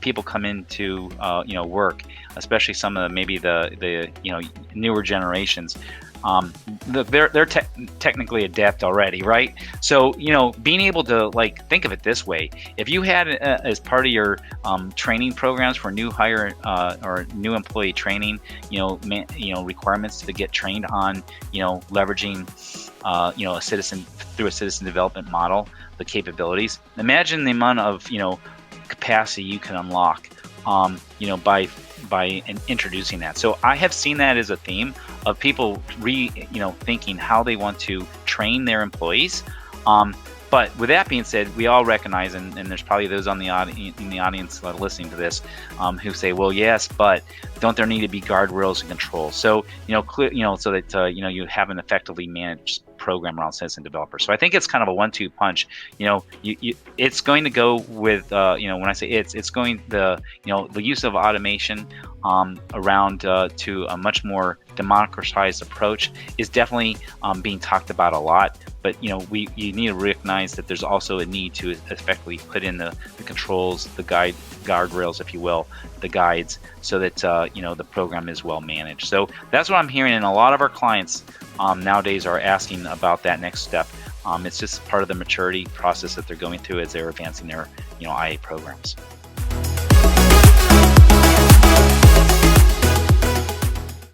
people come into work, especially some of maybe the newer generations. They're technically adept already, right? So being able to think of it this way: if you had as part of your training programs for new hire or new employee training, requirements to get trained on leveraging a citizen through a citizen development model, the capabilities. Imagine the amount of capacity you can unlock by introducing that. So I have seen that as a theme of people thinking how they want to train their employees. But with that being said, we all recognize, and there's probably those in the audience listening to this who say, well, yes, but don't there need to be guardrails and controls? So so that you have an effectively managed program around citizen developers. So I think it's kind of a 1-2 punch. It's going to go with when I say it's going the use of automation around to a much more democratized approach is definitely being talked about a lot. But you need to recognize that there's also a need to effectively put in the controls, the guardrails, if you will, the guides, so that the program is well managed. So that's what I'm hearing, and a lot of our clients nowadays are asking about that next step. It's just part of the maturity process that they're going through as they're advancing their IA programs.